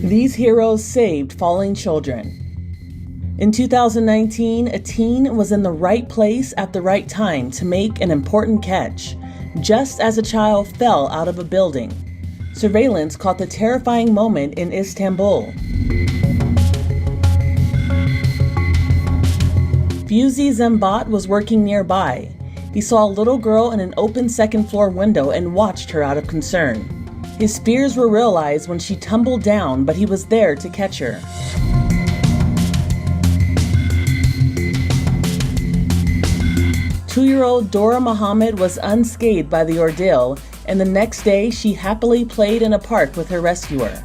These heroes saved falling children. In 2019, a teen was in the right place at the right time to make an important catch, just as a child fell out of a building. Surveillance caught the terrifying moment in Istanbul. Fuzi Zembat was working nearby. He saw a little girl in an open second-floor window and watched her out of concern. His fears were realized when she tumbled down, but he was there to catch her. Two-year-old Dora Muhammad was unscathed by the ordeal, and the next day she happily played in a park with her rescuer.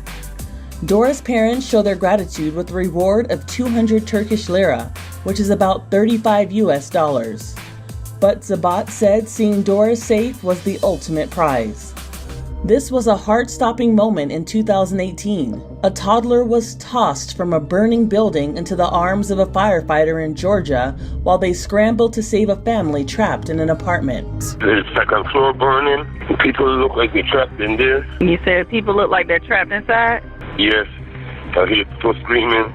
Dora's parents show their gratitude with a reward of 200 Turkish lira, which is about $35 US. But Zabat said seeing Dora safe was the ultimate prize. This was a heart-stopping moment in 2018. A toddler was tossed from a burning building into the arms of a firefighter in Georgia while they scrambled to save a family trapped in an apartment. The second floor burning. People look like they're trapped in there. You said people look like they're trapped inside? Yes. I hear people screaming.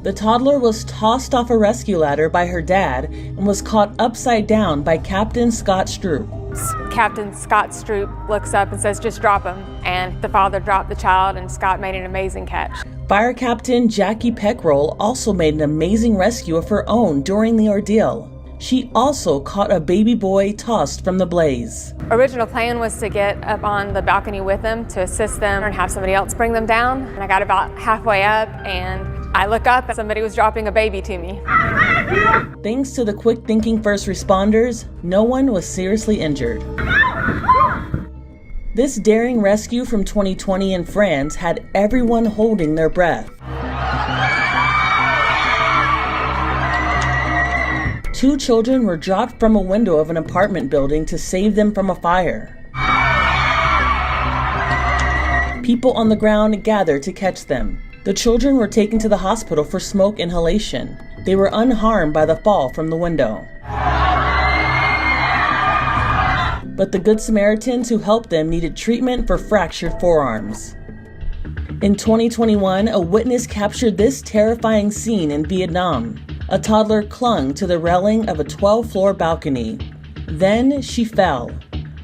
The toddler was tossed off a rescue ladder by her dad and was caught upside down by Captain Scott Stroop. Captain Scott Stroop looks up and says, "Just drop him." And the father dropped the child, and Scott made an amazing catch. Fire Captain Jackie Peckrell also made an amazing rescue of her own during the ordeal. She also caught a baby boy tossed from the blaze. Original plan was to get up on the balcony with them to assist them and have somebody else bring them down. And I got about halfway up, and I look up and somebody was dropping a baby to me. Thanks to the quick-thinking first responders, no one was seriously injured. This daring rescue from 2020 in France had everyone holding their breath. Two children were dropped from a window of an apartment building to save them from a fire. People on the ground gathered to catch them. The children were taken to the hospital for smoke inhalation. They were unharmed by the fall from the window. But the Good Samaritans who helped them needed treatment for fractured forearms. In 2021, a witness captured this terrifying scene in Vietnam. A toddler clung to the railing of a 12-floor balcony. Then she fell.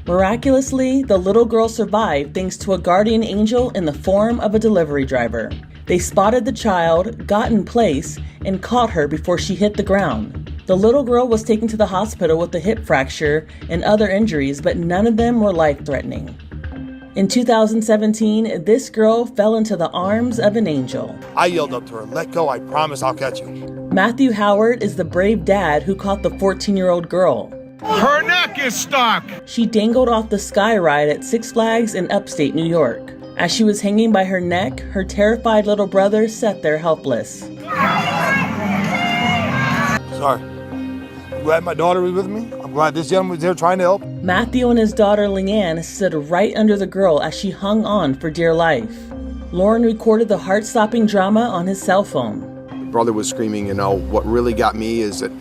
Miraculously, the little girl survived thanks to a guardian angel in the form of a delivery driver. They spotted the child, got in place, and caught her before she hit the ground. The little girl was taken to the hospital with a hip fracture and other injuries, but none of them were life-threatening. In 2017, this girl fell into the arms of an angel. I yelled up to her, "Let go, I promise I'll catch you." Matthew Howard is the brave dad who caught the 14-year-old girl. Her neck is stuck! She dangled off the Sky Ride at Six Flags in upstate New York. As she was hanging by her neck, her terrified little brother sat there helpless. Sorry. I'm glad my daughter was with me. I'm glad this gentleman was there trying to help. Matthew and his daughter Leanne stood right under the girl as she hung on for dear life. Lauren recorded the heart-stopping drama on his cell phone. Brother was screaming, what really got me is that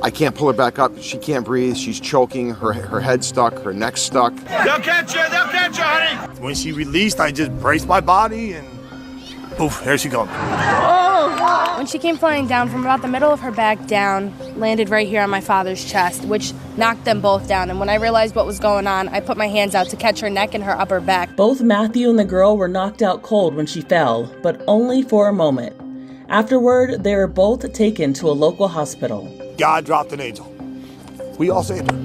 I can't pull her back up. She can't breathe. She's choking. Her head's stuck. Her neck's stuck. They'll catch you, honey! When she released, I just braced my body and poof, there she goes. When she came flying down from about the middle of her back down, landed right here on my father's chest, which knocked them both down. And when I realized what was going on, I put my hands out to catch her neck and her upper back. Both Matthew and the girl were knocked out cold when she fell, but only for a moment. Afterward, they were both taken to a local hospital. God dropped an angel. We all saved her.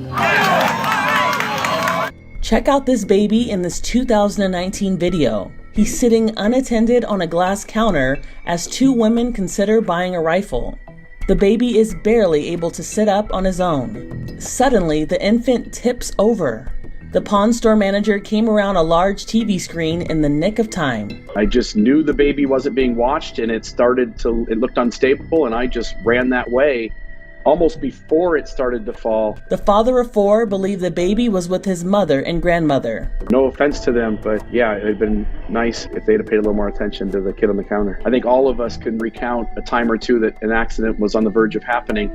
Check out this baby in this 2019 video. He's sitting unattended on a glass counter as two women consider buying a rifle. The baby is barely able to sit up on his own. Suddenly, the infant tips over. The pawn store manager came around a large TV screen in the nick of time. I just knew the baby wasn't being watched and it looked unstable, and I just ran that way almost before it started to fall. The father of four believed the baby was with his mother and grandmother. No offense to them, but yeah, it had been nice if they'd have paid a little more attention to the kid on the counter. I think all of us can recount a time or two that an accident was on the verge of happening